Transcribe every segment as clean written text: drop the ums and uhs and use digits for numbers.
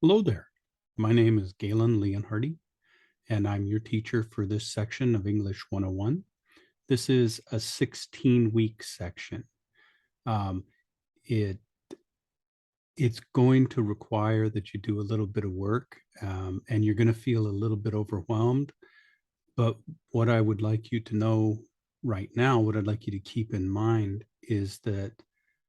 Hello there. My name is Galen Leonhardy, and I'm your teacher for this section of English 101. This is a 16-week section. Um, it it's going to require that you do a little bit of work, and you're going to feel a little bit overwhelmed. But what I would like you to know right now, what I'd like you to keep in mind is that,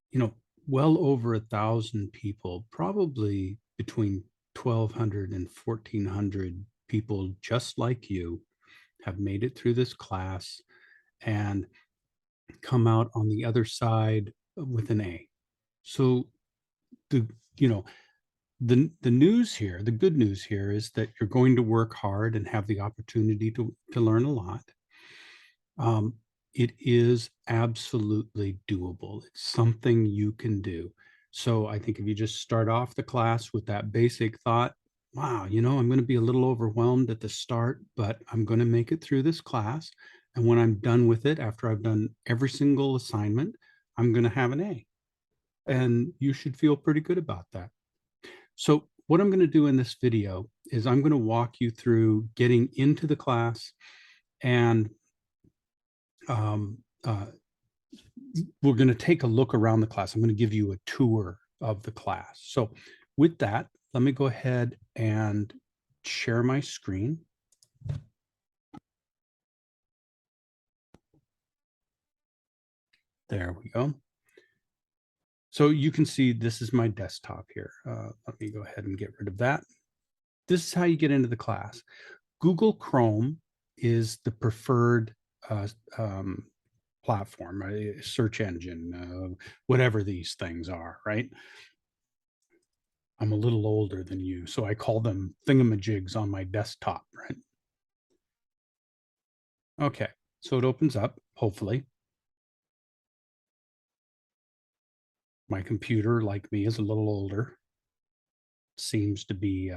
you know, well over 1,000 people, probably between 1,200 and 1,400 people just like you have made it through this class and come out on the other side with an A. So the, you know, the news here, the good news here is that you're going to work hard and have the opportunity to learn a lot. Um, it is absolutely doable. It's something you can do. So I think if you just start off the class with that basic thought, wow, I'm going to be a little overwhelmed at the start, but I'm going to make it through this class. And when I'm done with it, after I've done every single assignment, I'm going to have an A. And you should feel pretty good about that. So what I'm going to do in this video is I'm going to walk you through getting into the class and um, uh, we're going to take a look around the class. I'm going to give you a tour of the class. So with that, let me go ahead and share my screen. There we go. So you can see this is my desktop here. Let me go ahead and get rid of that. This is how you get into the class. Google Chrome is the preferred platform, a search engine, whatever these things are, right? I'm a little older than you, so I call them thingamajigs on my desktop, right? Okay, so it opens up, hopefully. My computer, like me, is a little older. Seems to be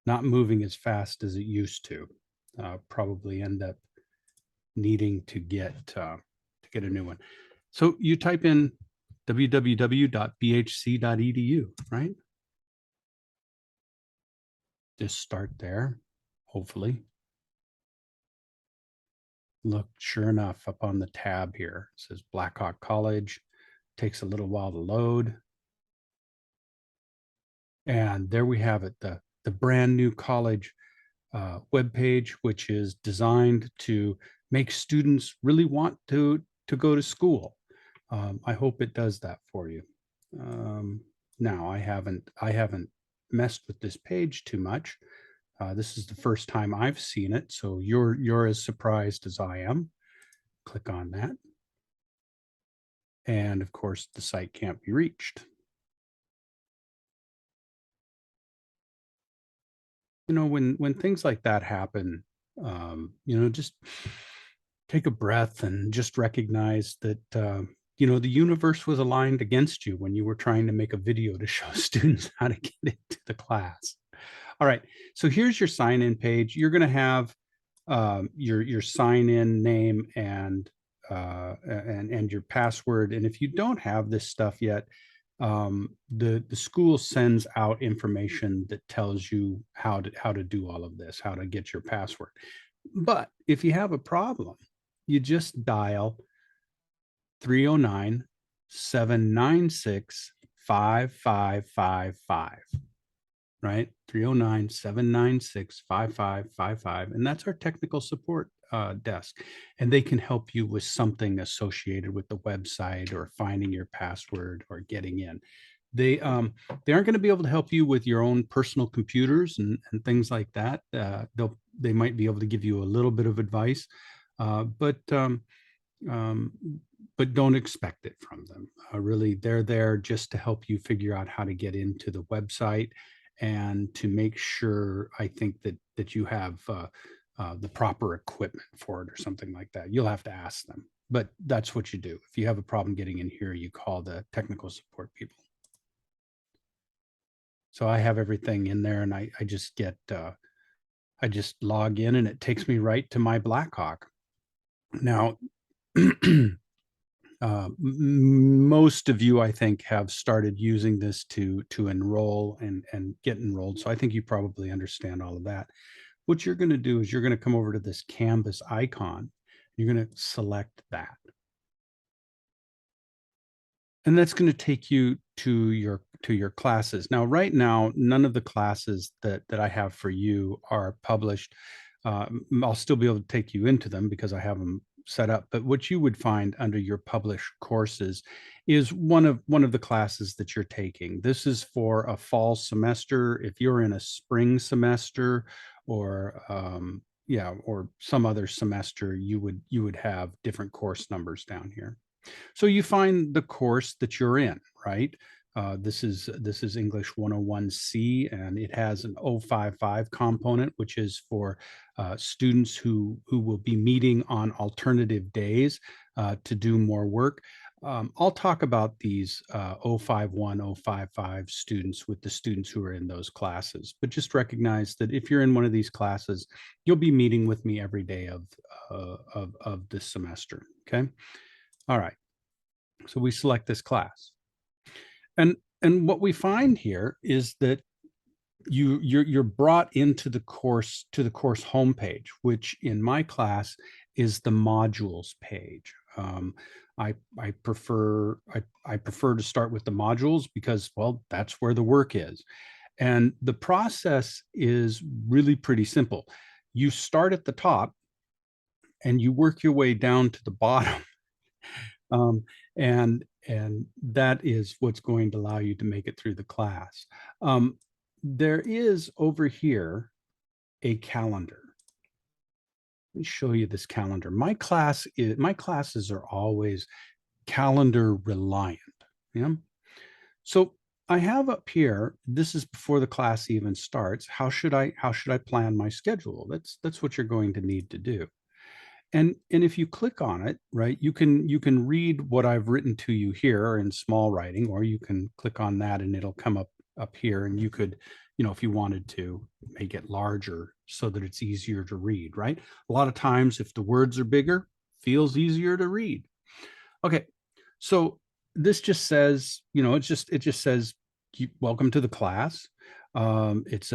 not moving as fast as it used to. Probably end up needing to get a new one. So you type in www.bhc.edu, right? Just start there, hopefully. Look, sure enough, up on the tab here, it says Blackhawk College. Takes a little while to load. And there we have it, the brand new college webpage, which is designed to make students really want to go to school. I hope it does that for you. Now I haven't messed with this page too much. This is the first time I've seen it, so you're as surprised as I am. Click on that. And of course, the site can't be reached. When things like that happen, just take a breath and just recognize that the universe was aligned against you when you were trying to make a video to show students how to get into the class. All right, so here's your sign in page. You're going to have your sign in name and your password. And if you don't have this stuff yet, the school sends out information that tells you how to do all of this, how to get your password. But if you have a problem, you just dial 309-796-5555, right? 309-796-5555. And that's our technical support desk. And they can help you with something associated with the website or finding your password or getting in. They aren't going to be able to help you with your own personal computers and things like that. They might be able to give you a little bit of advice, but don't expect it from them. Really, they're there just to help you figure out how to get into the website and to make sure, I think, that you have the proper equipment for it or something like that. You'll have to ask them, but that's what you do. If you have a problem getting in here, you call the technical support people. So I have everything in there, and I just log in, and it takes me right to my Blackhawk. Now, Most of you, I think, have started using this to enroll and get enrolled. So I think you probably understand all of that. What you're going to do is you're going to come over to this Canvas icon. You're going to select that. And that's going to take you to your classes. Now, right now, none of the classes that I have for you are published. I'll still be able to take you into them because I have them set up. But what you would find under your published courses is one of the classes that you're taking. This is for a fall semester. If you're in a spring semester or or some other semester, you would have different course numbers down here. So you find the course that you're in, right? This is English 101C, and it has an 055 component, which is for students who will be meeting on alternative days to do more work. I'll talk about these 051, 055 students with the students who are in those classes, but just recognize that if you're in one of these classes, you'll be meeting with me every day of this semester. Okay. All right. So we select this class. And what we find here is that you're brought into the course homepage, which in my class is the modules page. I prefer to start with the modules because, well, that's where the work is. And the process is really pretty simple. You start at the top and you work your way down to the bottom. Um, and that is what's going to allow you to make it through the class. There is over here a calendar. Let me show you this calendar. My classes are always calendar reliant. Yeah. So I have up here, this is before the class even starts. How should I plan my schedule? That's what you're going to need to do. And if you click on it, right, you can read what I've written to you here in small writing, or you can click on that and it'll come up here, and you could, if you wanted to, make it larger so that it's easier to read, right? A lot of times if the words are bigger, feels easier to read. Okay. So this just says, it just says welcome to the class. It's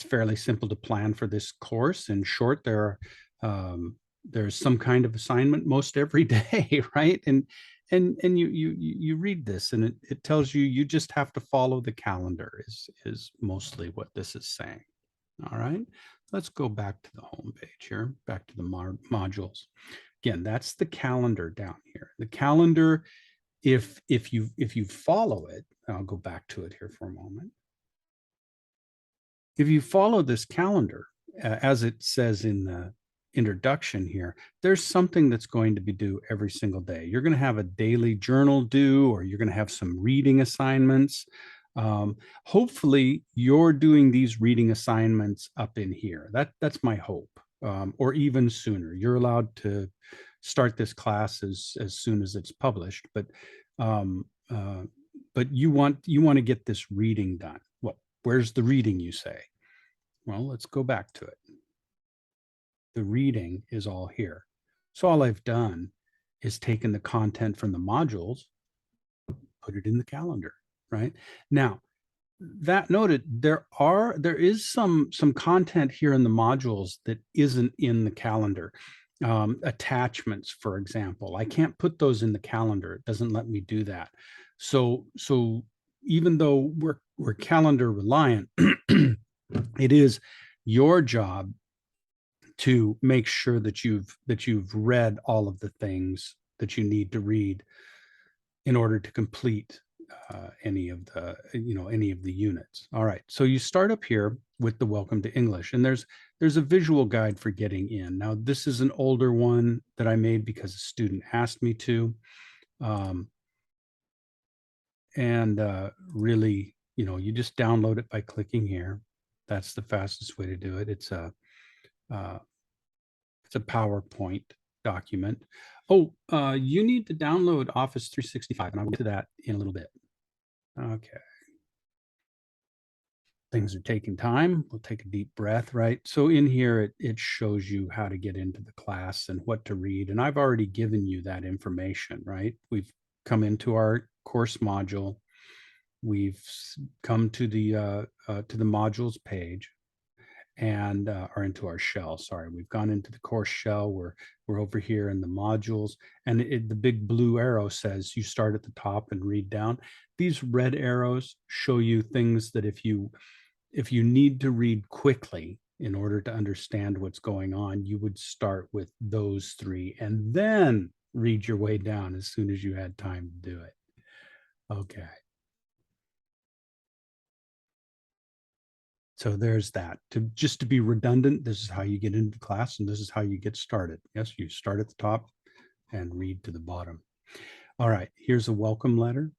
fairly simple to plan for this course. In short, there's some kind of assignment most every day, right? And you read this, and it tells you just have to follow the calendar is mostly what this is saying. All right, let's go back to the home page here, back to the modules. Again, that's the calendar down here. The calendar, if you follow it, I'll go back to it here for a moment. If you follow this calendar, as it says in the introduction here, there's something that's going to be due every single day. You're going to have a daily journal due, or you're going to have some reading assignments. Hopefully you're doing these reading assignments up in here. That's my hope. Or even sooner. You're allowed to start this class as soon as it's published, but you want to get this reading done. Well, where's the reading, you say? Well, let's go back to it. The reading is all here. So all I've done is taken the content from the modules, put it in the calendar, right? Now, that noted, there is some content here in the modules that isn't in the calendar. Attachments, for example, I can't put those in the calendar. It doesn't let me do that. So even though we're calendar reliant, it is your job to make sure that you've read all of the things that you need to read in order to complete any of the units. All right, so you start up here with the Welcome to English, and there's a visual guide for getting in. Now, this is an older one that I made because a student asked me to, and really, you just download it by clicking here. That's the fastest way to do it. It's a PowerPoint document. Oh, you need to download Office 365, and I'll get to that in a little bit. Okay. things are taking time, we'll take a deep breath, right? So in here, it shows you how to get into the class and what to read. And I've already given you that information, right? We've come into our course module. We've come to the modules page and or into our shell. Sorry, we've gone into the course shell. We're over here in the modules, and the big blue arrow says you start at the top and read down. These red arrows show you things that if you need to read quickly in order to understand what's going on, you would start with those three and then read your way down as soon as you had time to do it. Okay. So there's that. Just to be redundant, this is how you get into class and this is how you get started. Yes, you start at the top and read to the bottom. All right, here's a welcome letter.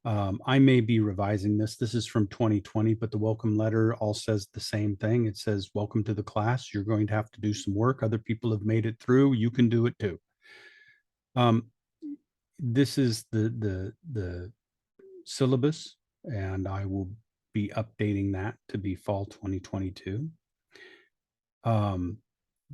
I may be revising this. This is from 2020, but the welcome letter all says the same thing. It says, welcome to the class. You're going to have to do some work. Other people have made it through. You can do it too. This is the syllabus, and I will be updating that to be fall 2022.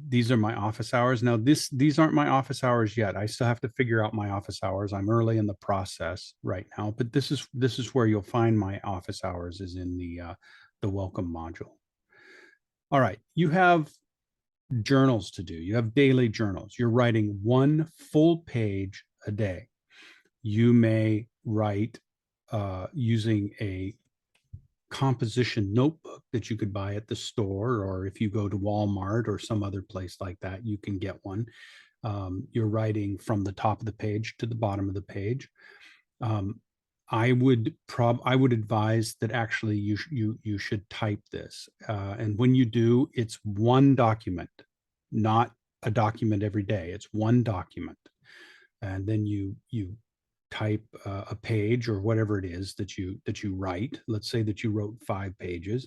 These are my office hours. Now, these aren't my office hours yet. I still have to figure out my office hours. I'm early in the process right now, but this is where you'll find my office hours is in the welcome module. All right, you have journals to do. You have daily journals. You're writing one full page a day. You may write using a composition notebook that you could buy at the store, or if you go to Walmart or some other place like that, you can get one. You're writing from the top of the page to the bottom of the page. I would advise that actually you should type this, and when you do, it's one document, not a document every day. It's one document, and then you type a page or whatever it is that you write. Let's say that you wrote 5 pages.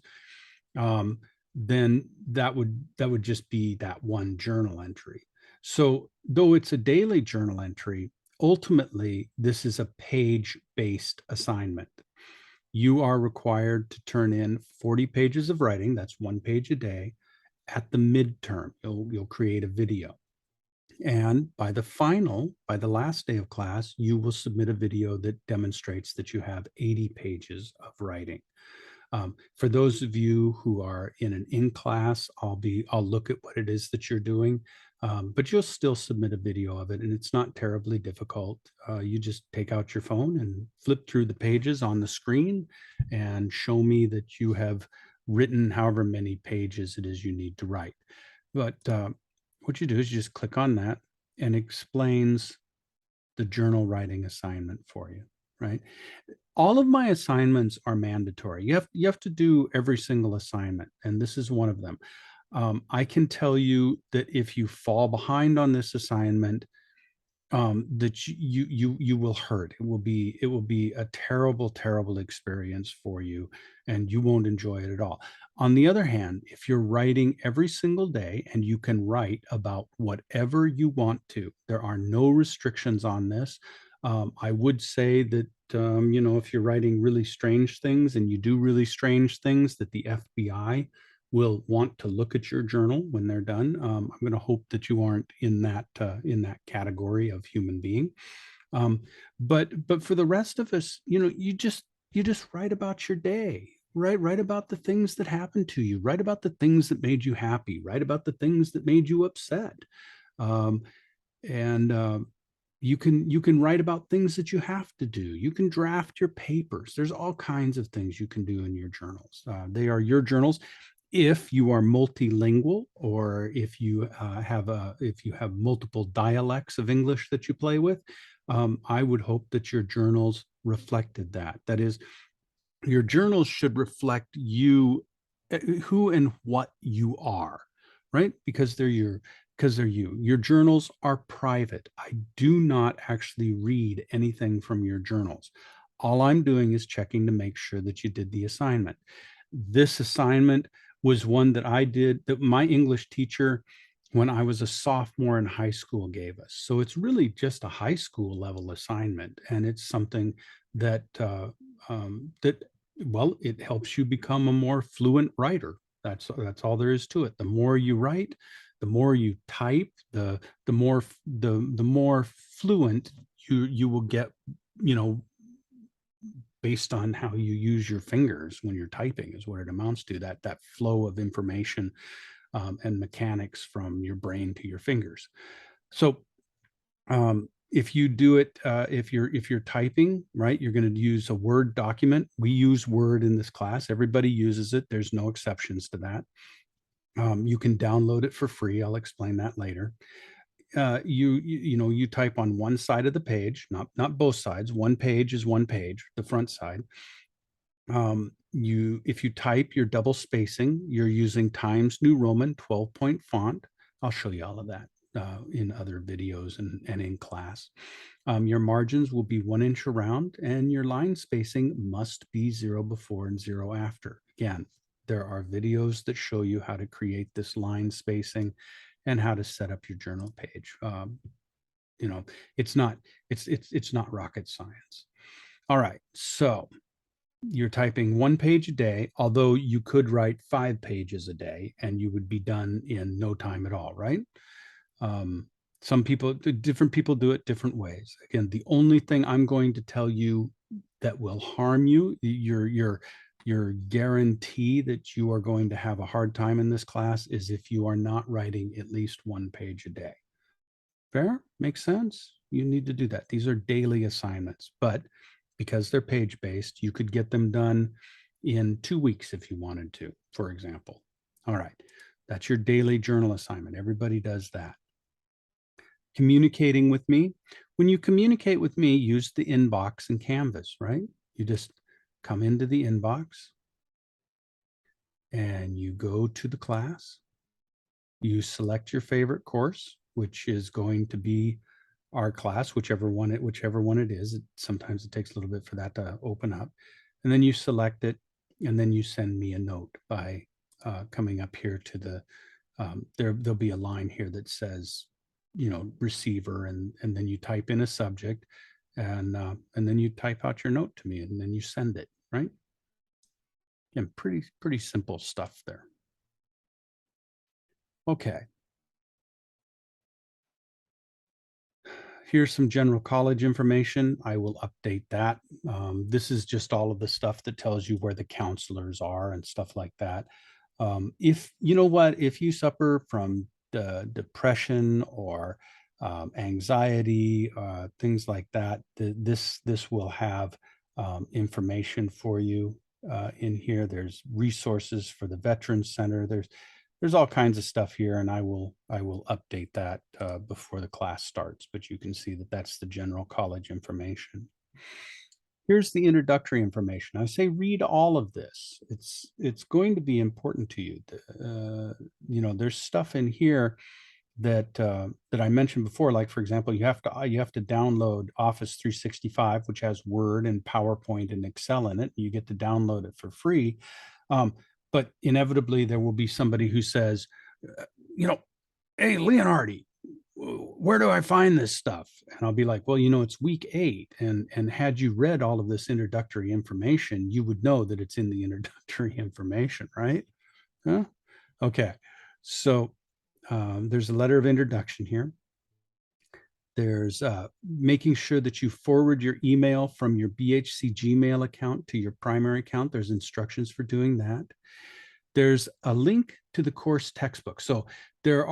Then that would just be that one journal entry. So though it's a daily journal entry, ultimately this is a page-based assignment. You are required to turn in 40 pages of writing. That's 1 page a day. At the midterm, you'll create a video. And by the last day of class, you will submit a video that demonstrates that you have 80 pages of writing. For those of you who are in an in-class, I'll look at what it is that you're doing, but you'll still submit a video of it, and it's not terribly difficult. You just take out your phone and flip through the pages on the screen and show me that you have written however many pages it is you need to write. But what you do is you just click on that and it explains the journal writing assignment for you, right? All of my assignments are mandatory. You have to do every single assignment, and this is one of them. I can tell you that if you fall behind on this assignment, that you will hurt. It will be a terrible experience for you, and you won't enjoy it at all. On the other hand, if you're writing every single day and you can write about whatever you want to, there are no restrictions on this. I would say that if you're writing really strange things and you do really strange things, that the FBI will want to look at your journal when they're done. I'm going to hope that you aren't in that category of human being. But for the rest of us, you just write about your day. Write about the things that happened to you. Write about the things that made you happy. Write about the things that made you upset. And you can write about things that you have to do. You can draft your papers. There's all kinds of things you can do in your journals. They are your journals. If you are multilingual, or if you have multiple dialects of English that you play with, I would hope that your journals reflected that. That is, your journals should reflect you, who and what you are, right? Because they're you. Your journals are private. I do not actually read anything from your journals. All I'm doing is checking to make sure that you did the assignment. This assignment was one that I did, that my English teacher, when I was a sophomore in high school, gave us. So it's really just a high school level assignment, and it's something that Well, it helps you become a more fluent writer. That's all there is to it. The more you write, the more you type, the more fluent you will get, you know, based on how you use your fingers when you're typing is what it amounts to, that flow of information, and mechanics from your brain to your fingers. So if you do it, if you're typing, right, you're going to use a Word document. We use Word in this class. Everybody uses it. There's no exceptions to that. You can download it for free. I'll explain that later. You type on one side of the page, not both sides. One page is one page, the front side. If you type, you're double spacing. You're using Times New Roman 12-point font. I'll show you all of that in other videos and in class. Your margins will be 1 inch around, and your line spacing must be 0 before and 0 after. Again, there are videos that show you how to create this line spacing and how to set up your journal page. It's not rocket science. All right, so you're typing 1 page a day, although you could write 5 pages a day and you would be done in no time at all, right? Different people do it different ways. Again, the only thing I'm going to tell you that will harm you, your guarantee that you are going to have a hard time in this class, is if you are not writing at least 1 page a day. Fair? Makes sense? You need to do that. These are daily assignments, but because they're page-based, you could get them done in 2 weeks if you wanted to, for example. All right, that's your daily journal assignment. Everybody does that. Communicating with me. When you communicate with me, use the inbox and Canvas, right? You just come into the inbox and you go to the class. You select your favorite course, which is going to be our class, whichever one it is. Sometimes it takes a little bit for that to open up. And then you select it, and then you send me a note by coming up here to the, there'll be a line here that says, receiver, and then you type in a subject, and then you type out your note to me, and then you send it, right? And pretty simple stuff there. Okay. Here's some general college information. I will update that. This is just all of the stuff that tells you where the counselors are and stuff like that. If you know what, if you suffer from depression or anxiety, things like that, this will have information for you in here. There's resources for the Veterans Center. There's all kinds of stuff here, and I will update that before the class starts, but you can see that that's the general college information. Here's the introductory information. I say read all of this. It's going to be important to you. There's stuff in here that I mentioned before, like for example, you have to download Office 365, which has Word and PowerPoint and Excel in it. You get to download it for free. But inevitably there will be somebody who says, hey, Leonhardy, where do I find this stuff? And I'll be like, well, it's week 8. And had you read all of this introductory information, you would know that it's in the introductory information, right? Huh? Okay. So there's a letter of introduction here. There's making sure that you forward your email from your BHC Gmail account to your primary account. There's instructions for doing that. There's a link to the course textbook. So there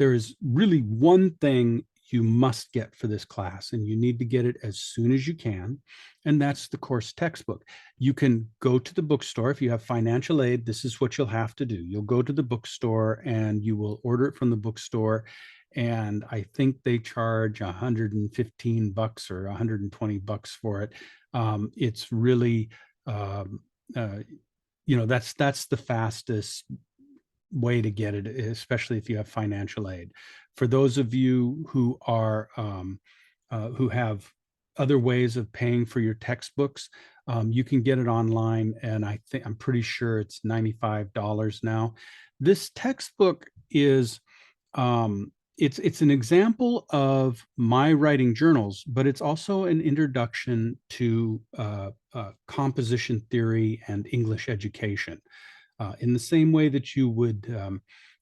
is really one thing you must get for this class, and you need to get it as soon as you can, and that's the course textbook. You can go to the bookstore. If you have financial aid, this is what you'll have to do. You'll go to the bookstore and you will order it from the bookstore, and I think they charge $115 or $120 for it. It's really that's the fastest way to get it, especially if you have financial aid. For those of you who are who have other ways of paying for your textbooks, you can get it online, and I'm pretty sure it's $95 now. This textbook is it's an example of my writing journals, but it's also an introduction to composition theory and English education. In the same way that you would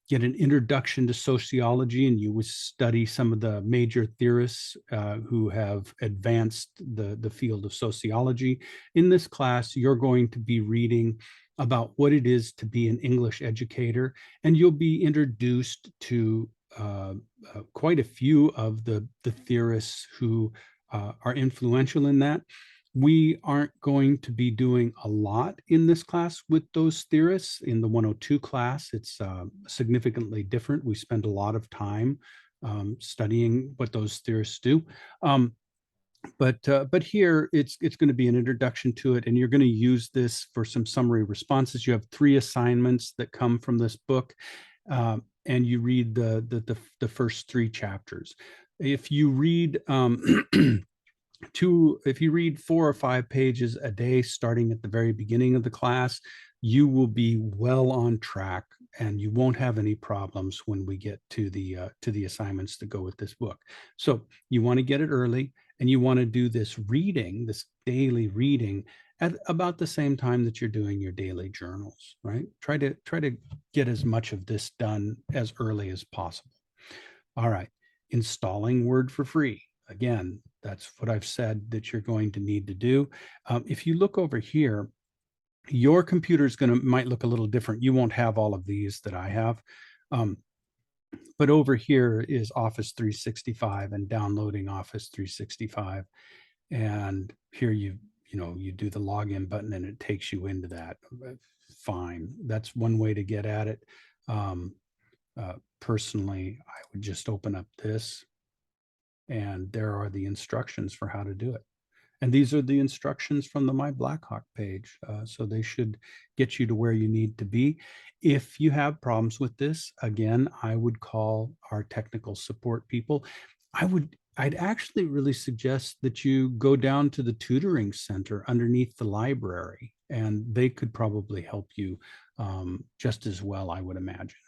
get an introduction to sociology and you would study some of the major theorists who have advanced the field of sociology. In this class, you're going to be reading about what it is to be an English educator, and you'll be introduced to quite a few of the theorists who are influential in that. We aren't going to be doing a lot in this class with those theorists. In the 102 class, it's significantly different. We spend a lot of time studying what those theorists do. But here it's going to be an introduction to it, and you're going to use this for some summary responses. You have 3 assignments that come from this book, and you read the first 3 chapters. If you read if you read 4 or 5 pages a day starting at the very beginning of the class, you will be well on track and you won't have any problems when we get to the assignments that go with this book. So you want to get it early, and you want to do this reading, this daily reading, at about the same time that you're doing your daily journals, right? Try to get as much of this done as early as possible. All right, installing Word for free. Again, that's what I've said that you're going to need to do. If you look over here, your computer is might look a little different. You won't have all of these that I have. But over here is Office 365 and downloading Office 365. And here you do the login button and it takes you into that. Fine. That's one way to get at it. Personally, I would just open up this, and there are the instructions for how to do it. And these are the instructions from the My Blackhawk page. So they should get you to where you need to be. If you have problems with this, again, I would call our technical support people. I'd actually really suggest that you go down to the tutoring center underneath the library, and they could probably help you just as well, I would imagine.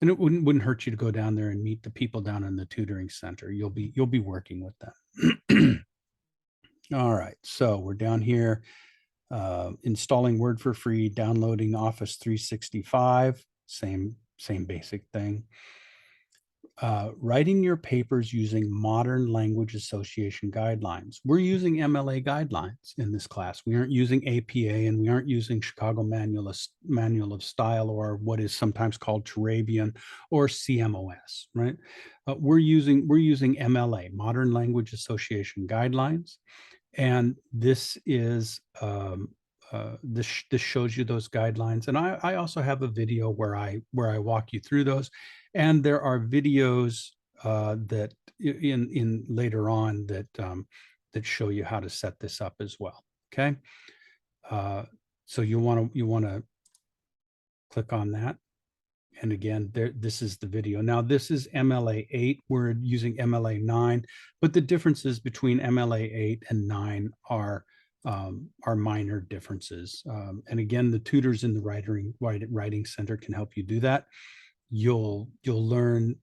And it wouldn't hurt you to go down there and meet the people down in the tutoring center. You'll be working with them. All right, so we're down here, installing Word for free, downloading Office 365, same basic thing. Writing your papers using modern language association guidelines. We're using MLA guidelines in this class. We aren't using APA, and we aren't using Chicago Manual of Style, or what is sometimes called Turabian, or CMOS, right? We're using MLA, Modern Language Association Guidelines. And this is this shows you those guidelines. And I also have a video where I walk you through those. And there are videos that in later on that that show you how to set this up as well. Okay, so you want to click on that. And again, this is the video. Now, this is MLA 8. We're using MLA 9, but the differences between MLA 8 and 9 are minor differences. And again, the tutors in the writing center can help you do that. You'll learn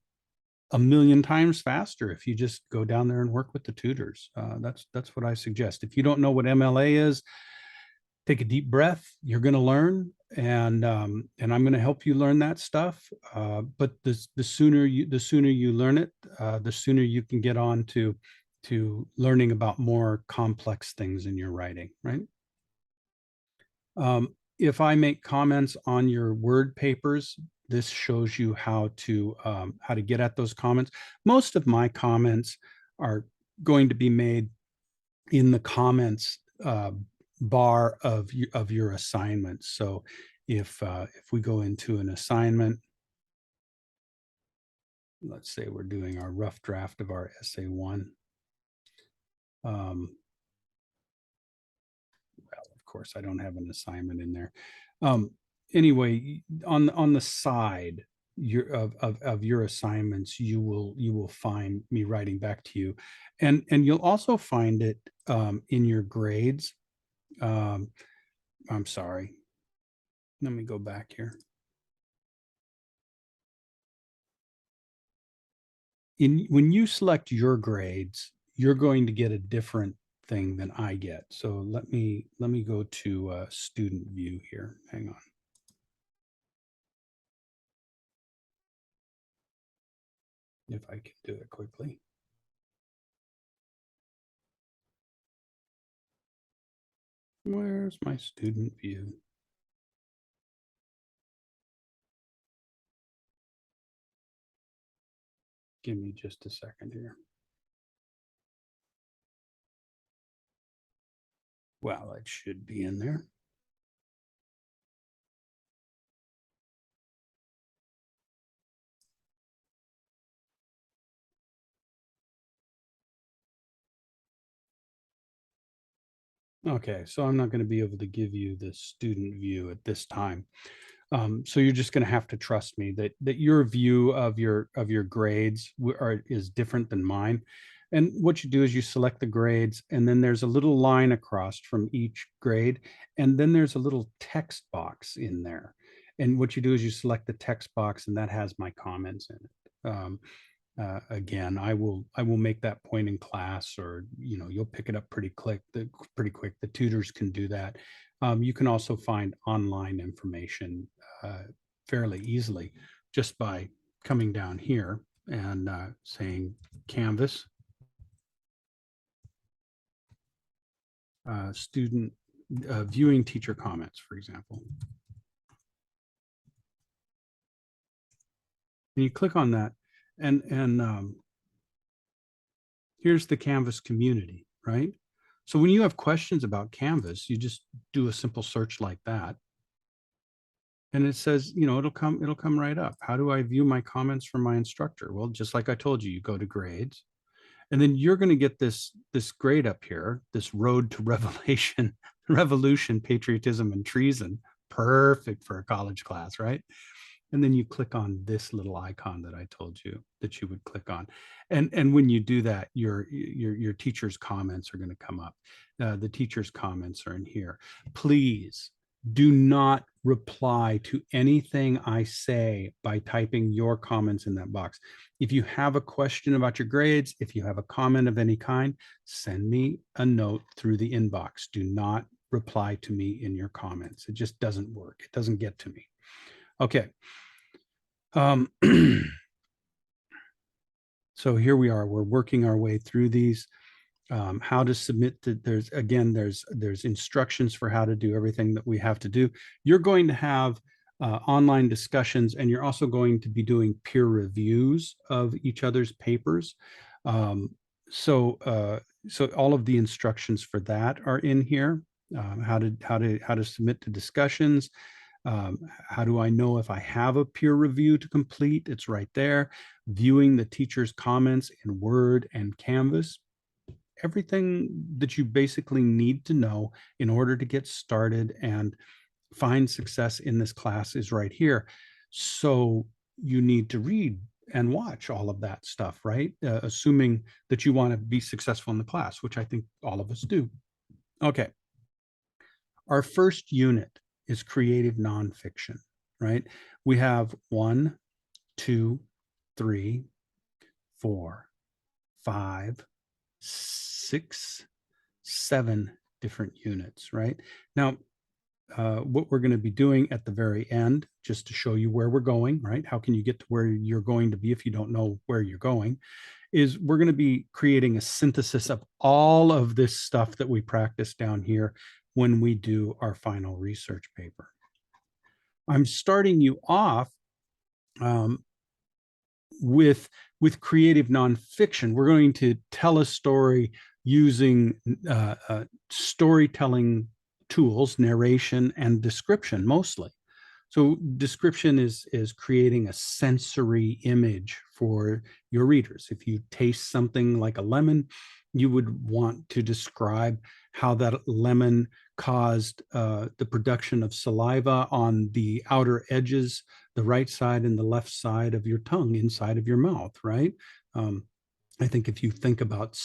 a million times faster if you just go down there and work with the tutors. That's what I suggest. If you don't know what MLA is, take a deep breath. You're going to learn, and I'm going to help you learn that stuff. But the sooner you learn it, the sooner you can get on to learning about more complex things in your writing, right? If I make comments on your Word papers, this shows you how to get at those comments. Most of my comments are going to be made in the comments bar of your assignment. So if we go into an assignment, let's say we're doing our rough draft of our essay 1. Well, of course, I don't have an assignment in there. Anyway, on the side of your assignments, you will find me writing back to you, and you'll also find it in your grades. I'm sorry. Let me go back here. when you select your grades, you're going to get a different thing than I get. So let me go to student view here. Hang on. If I can do it quickly. Where's my student view? Give me just a second here. Well, it should be in there. Okay, so I'm not going to be able to give you the student view at this time. So you're just going to have to trust me that your view of your grades is different than mine. And what you do is you select the grades, and then there's a little line across from each grade, and then there's a little text box in there. And what you do is you select the text box, and that has my comments in it. Again, I will make that point in class, or you'll pick it up pretty quick. The tutors can do that. You can also find online information uh, fairly easily just by coming down here and saying Canvas student viewing teacher comments, for example. And you click on that, and here's the Canvas community, right? So when you have questions about Canvas, you just do a simple search like that. And it says, it'll come right up. How do I view my comments from my instructor? Well, just like I told you, you go to grades, and then you're going to get this grade up here, this road to revelation, revolution, patriotism, and treason. Perfect for a college class, right? And then you click on this little icon that I told you that you would click on. And when you do that, your teacher's comments are going to come up. The teacher's comments are in here. Please do not reply to anything I say by typing your comments in that box. If you have a question about your grades, if you have a comment of any kind, send me a note through the inbox. Do not reply to me in your comments. It just doesn't work. It doesn't get to me. Okay. So here we are. We're working our way through these. How to submit there's instructions for how to do everything that we have to do. You're going to have online discussions, and you're also going to be doing peer reviews of each other's papers. Um, so all of the instructions for that are in here. How to submit to discussions. How do I know if I have a peer review to complete? It's right there. Viewing the teacher's comments in Word and Canvas. Everything that you basically need to know in order to get started and find success in this class is right here. So you need to read and watch all of that stuff, right? Assuming that you want to be successful in the class, which I think all of us do. Okay. Our first unit is creative nonfiction, right? We have 1, 2, 3, 4, 5, 6, 7 different units, right? Now, what we're going to be doing at the very end, just to show you where we're going, right? How can you get to where you're going to be if you don't know where you're going? Is we're going to be creating a synthesis of all of this stuff that we practice down here when we do our final research paper. I'm starting you off um, with creative nonfiction. We're going to tell a story using storytelling tools, narration, and description mostly. So description is creating a sensory image for your readers. If you taste something like a lemon, you would want to describe how that lemon caused the production of saliva on the outer edges, the right side and the left side of your tongue, inside of your mouth, right? I think if you think about,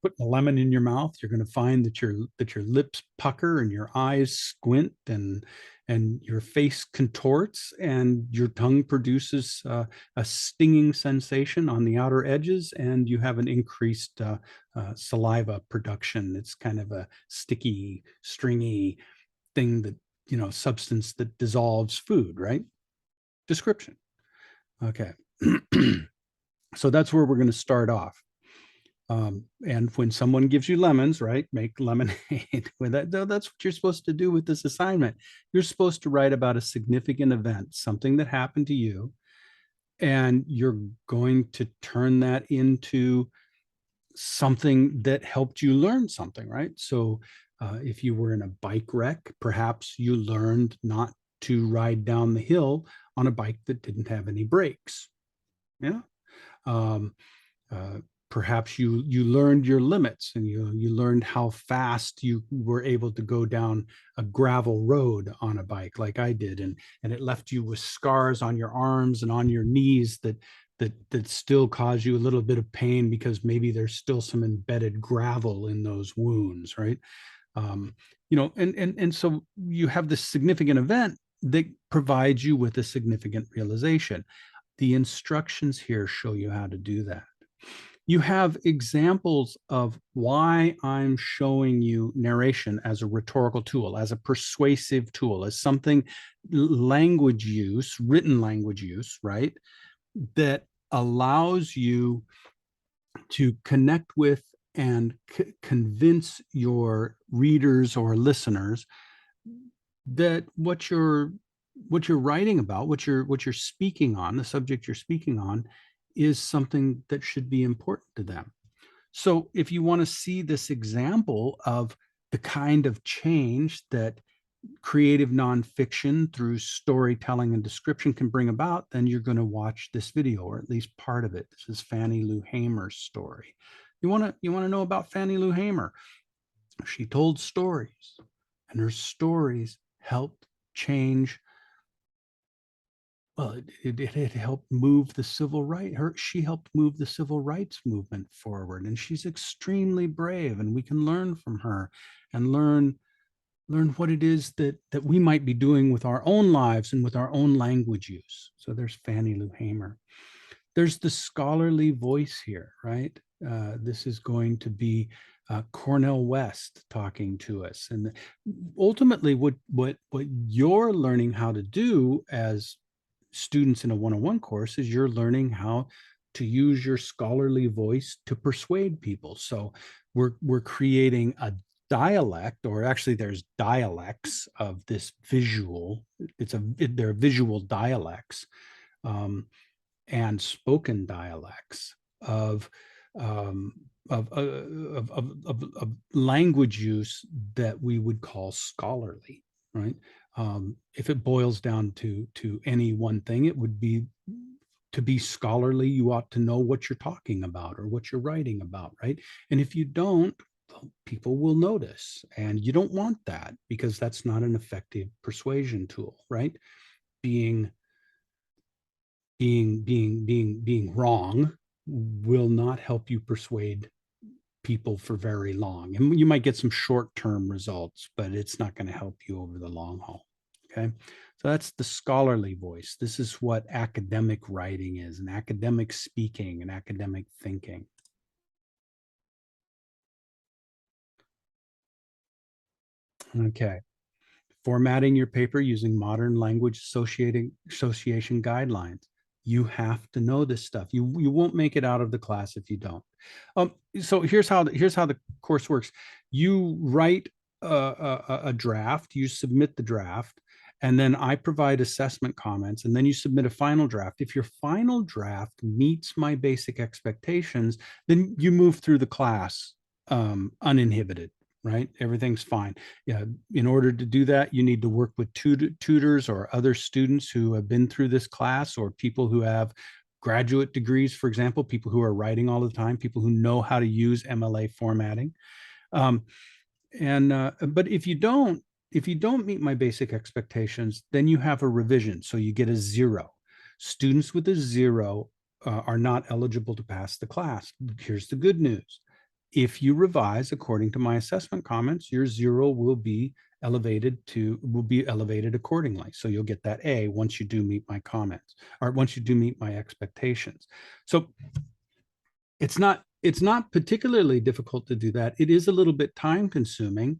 putting a lemon in your mouth, you're going to find that your lips pucker and your eyes squint, and your face contorts and your tongue produces a stinging sensation on the outer edges, and you have an increased saliva production. It's kind of a sticky, stringy thing that, substance that dissolves food, right? Description. Okay. So that's where we're going to start off. And when someone gives you lemons, right, make lemonade with that. That's what you're supposed to do with this assignment. You're supposed to write about a significant event, something that happened to you, and you're going to turn that into something that helped you learn something, right? So if you were in a bike wreck, perhaps you learned not to ride down the hill on a bike that didn't have any brakes. Yeah. Um, uh, Perhaps you learned your limits, and you learned how fast you were able to go down a gravel road on a bike like I did, and it left you with scars on your arms and on your knees that still cause you a little bit of pain because maybe there's still some embedded gravel in those wounds, right? um, and so you have this significant event that provides you with a significant realization. The instructions here show you how to do that. You have examples of why I'm showing you narration as a rhetorical tool, as a persuasive tool, as something, language use, written language use, right, that allows you to connect with and convince your readers or listeners that what you're writing about, what you're speaking on, the subject you're speaking on, is something that should be important to them. So if you want to see this example of the kind of change that creative nonfiction through storytelling and description can bring about, then you're going to watch this video, or at least part of it. This is Fannie Lou Hamer's story. You want to know about Fannie Lou Hamer? She told stories, and her stories helped change. Well, it helped move the civil right. She helped move the civil rights movement forward, and she's extremely brave. And we can learn from her, and learn what it is that we might be doing with our own lives and with our own language use. So there's Fannie Lou Hamer. There's the scholarly voice here, right? This is going to be Cornel West talking to us, and ultimately, what you're learning how to do as students in a one-on-one course is you're learning how to use your scholarly voice to persuade people. So we're creating a dialect, or actually there's dialects of this visual. They're visual dialects, and spoken dialects of um, of language use that we would call scholarly, right? If it boils down to any one thing, it would be, to be scholarly, you ought to know what you're talking about or what you're writing about, right? And if you don't, well, people will notice, and you don't want that, because that's not an effective persuasion tool, right? Being being wrong will not help you persuade people for very long. And you might get some short-term results, but it's not going to help you over the long haul. Okay. So that's the scholarly voice. This is what academic writing is, and academic speaking and academic thinking. Okay. Formatting your paper using modern language association guidelines. You have to know this stuff. You won't make it out of the class if you don't. So here's how the course works. You write a draft, you submit the draft, and then I provide assessment comments, and then you submit a final draft. If your final draft meets my basic expectations, then you move through the class uninhibited, right? Everything's fine. Yeah, in order to do that, you need to work with tutors or other students who have been through this class, or people who have graduate degrees, for example, people who are writing all the time, people who know how to use MLA formatting. Um, but if you don't meet my basic expectations, then you have a revision. So you get a 0. Students with a 0 are not eligible to pass the class. Here's the good news. If you revise according to my assessment comments, your 0 will be will be elevated accordingly. So you'll get that A once you do meet my comments, or once you do meet my expectations. So it's not particularly difficult to do that. It is a little bit time consuming,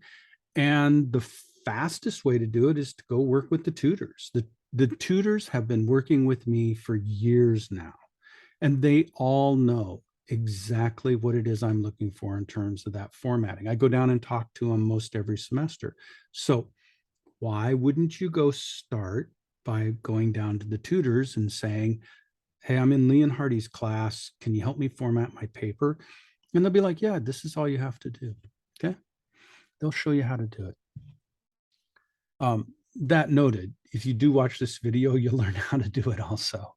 and the fastest way to do it is to go work with the tutors. The tutors have been working with me for years now, and they all know exactly what it is I'm looking for in terms of that formatting. I go down and talk to them most every semester. So why wouldn't you go start by going down to the tutors and saying, hey, I'm in Leonhardy's class. Can you help me format my paper? And they'll be like, yeah, this is all you have to do. Okay. They'll show you how to do it. That noted, if you do watch this video, you'll learn how to do it also.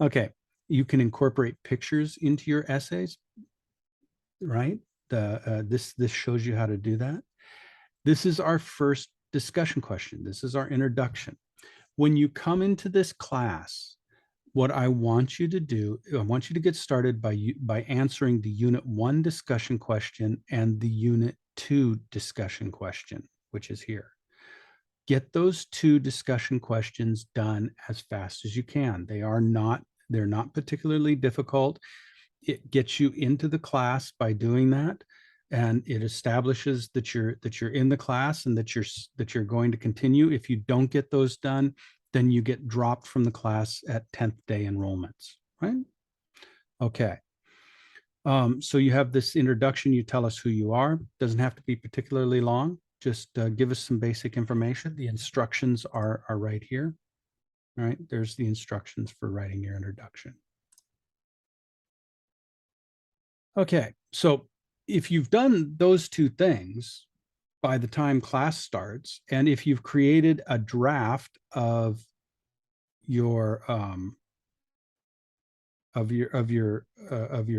Okay. You can incorporate pictures into your essays, right? This shows you how to do that. This is our first discussion question. This is our introduction. When you come into this class, what I want you to do, I want you to get started by answering the Unit 1 discussion question and the Unit 2 discussion question, which is here. Get those two discussion questions done as fast as you can. They're not particularly difficult. It gets you into the class by doing that, and it establishes that you're in the class and that you're going to continue. If you don't get those done, then you get dropped from the class at 10th day enrollments, right? Okay. So you have this introduction. You tell us who you are. Doesn't have to be particularly long. Just give us some basic information. The instructions are right here. All right. There's the instructions for writing your introduction. Okay. So if you've done those two things by the time class starts, and if you've created a draft of your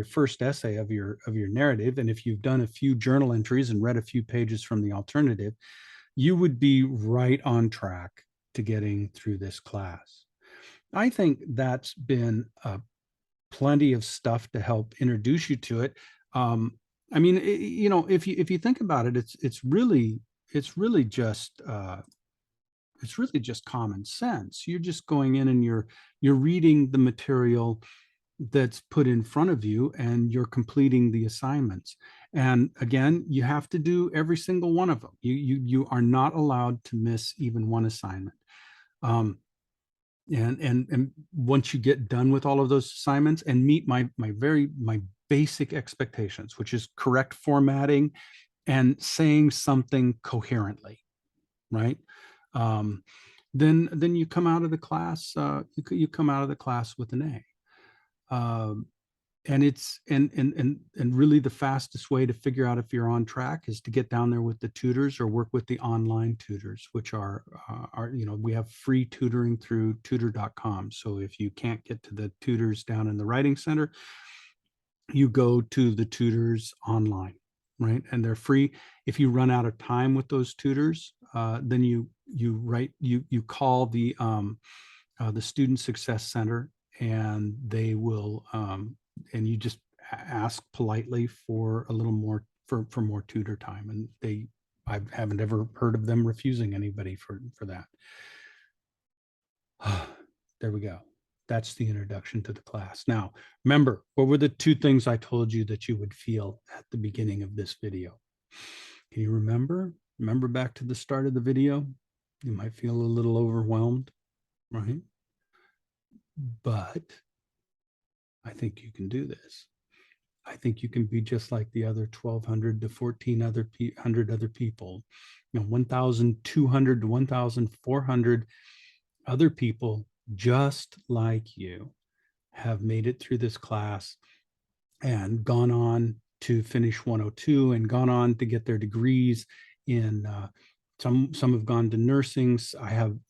first essay of your narrative, and if you've done a few journal entries and read a few pages from the alternative, you would be right on track to getting through this class. I think that's been plenty of stuff to help introduce you to it. I mean, if you think about it, it's really just common sense. You're just going in and you're reading the material that's put in front of you, and you're completing the assignments. And again, you have to do every single one of them. You are not allowed to miss even one assignment. And once you get done with all of those assignments and meet my basic expectations, which is correct formatting and saying something coherently, right? Then you come out of the class. You come out of the class with an A. And it's and really the fastest way to figure out if you're on track is to get down there with the tutors or work with the online tutors, which are we have free tutoring through tutor.com. So if you can't get to the tutors down in the writing center, you go to the tutors online, right? And they're free. If you run out of time with those tutors, then you call the Student Success Center, and they will and you just ask politely for a little more for more tutor time, and I haven't ever heard of them refusing anybody for that. There we go. That's the introduction to the class. Now, remember, what were the two things I told you that you would feel at the beginning of this video? Can you remember? Remember back to the start of the video? You might feel a little overwhelmed, right? But I think you can do this. I think you can be just like the other 1,200 to 1,400 other people, 1,200 to 1,400 other people just like you have made it through this class and gone on to finish 102 and gone on to get their degrees in some have gone to nursing.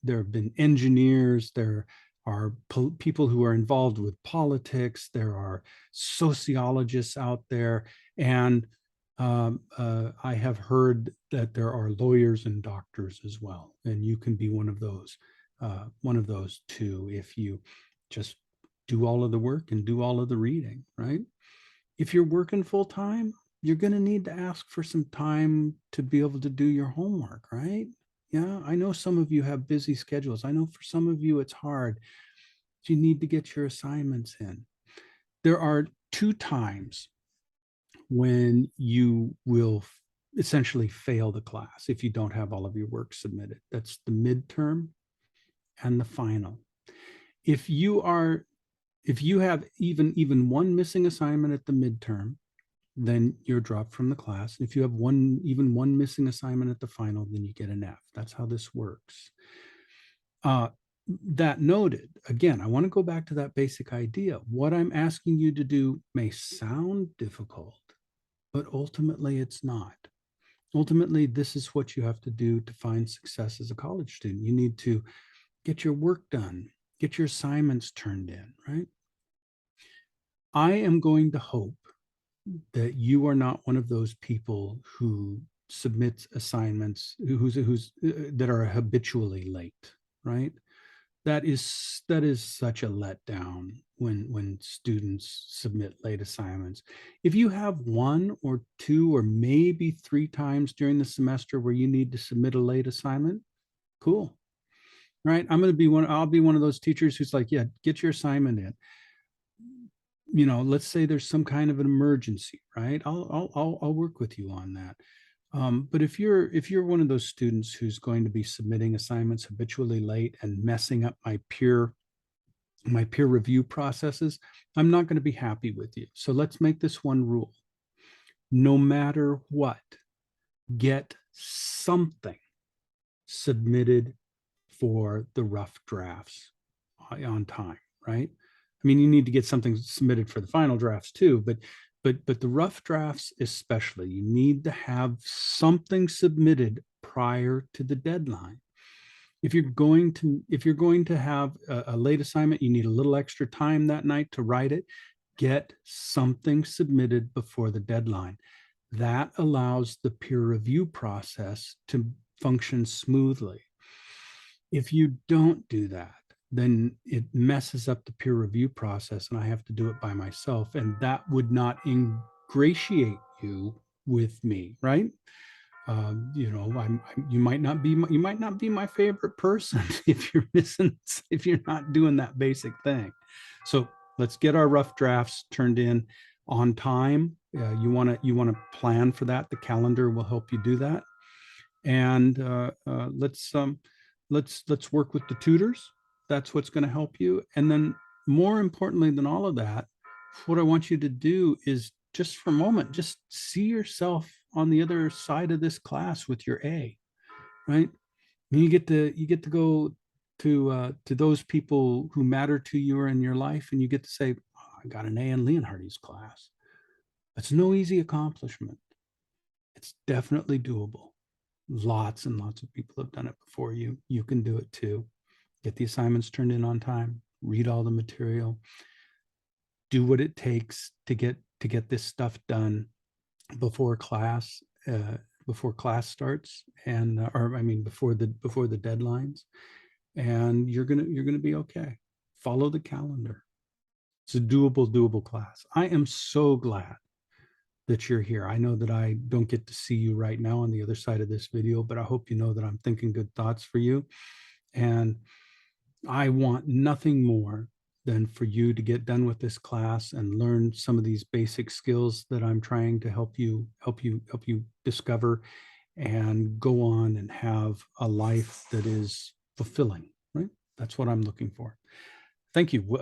There have been engineers, there are people who are involved with politics, there are sociologists out there, and I have heard that there are lawyers and doctors as well, and you can be one of those too if you just do all of the work and do all of the reading, right? If you're working full time, you're going to need to ask for some time to be able to do your homework, right? Yeah, I know some of you have busy schedules. I know for some of you it's hard. You need to get your assignments in. There are two times when you will essentially fail the class if you don't have all of your work submitted. That's the midterm and the final. If you have even one missing assignment at the midterm, then you're dropped from the class. If you have even one missing assignment at the final, then you get an F. That's how this works. That noted, again, I want to go back to that basic idea. What I'm asking you to do may sound difficult, but ultimately it's not. Ultimately, this is what you have to do to find success as a college student. You need to get your work done, get your assignments turned in, right? I am going to hope that you are not one of those people who submits assignments that are habitually late, right? That is such a letdown when students submit late assignments. If you have one or two or maybe three times during the semester where you need to submit a late assignment, cool. Right? I'll be one of those teachers who's like, yeah, get your assignment in. Let's say there's some kind of an emergency, right? I'll work with you on that. But if you're one of those students who's going to be submitting assignments habitually late and messing up my peer review processes, I'm not going to be happy with you. So let's make this one rule. No matter what, get something submitted for the rough drafts on time, right? I mean, you need to get something submitted for the final drafts too, but the rough drafts especially, you need to have something submitted prior to the deadline. If you're going to have a late assignment, you need a little extra time that night to write it, get something submitted before the deadline. That allows the peer review process to function smoothly. If you don't do that, then it messes up the peer review process and I have to do it by myself. And that would not ingratiate you with me, right? You might not be my favorite person if you're not doing that basic thing. So let's get our rough drafts turned in on time. You want to plan for that. The calendar will help you do that. And let's work with the tutors. That's what's going to help you. And then more importantly than all of that, what I want you to do is just for a moment, just see yourself on the other side of this class with your A, right? And you get to go to those people who matter to you or in your life, and you get to say, oh, I got an A in Leonhardy's class. That's no easy accomplishment. It's definitely doable. Lots and lots of people have done it before you. You can do it too. Get the assignments turned in on time, read all the material, do what it takes to get this stuff done before class starts, and or I mean before the deadlines, and you're gonna be okay. Follow the calendar. It's a doable class. I am so glad that you're here. I know that I don't get to see you right now on the other side of this video, but I hope you know that I'm thinking good thoughts for you. And I want nothing more than for you to get done with this class and learn some of these basic skills that I'm trying to help you discover, and go on and have a life that is fulfilling, right? That's what I'm looking for. Thank you.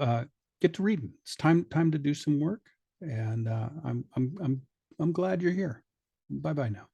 Get to reading. It's time to do some work, and I'm glad you're here. Bye bye now.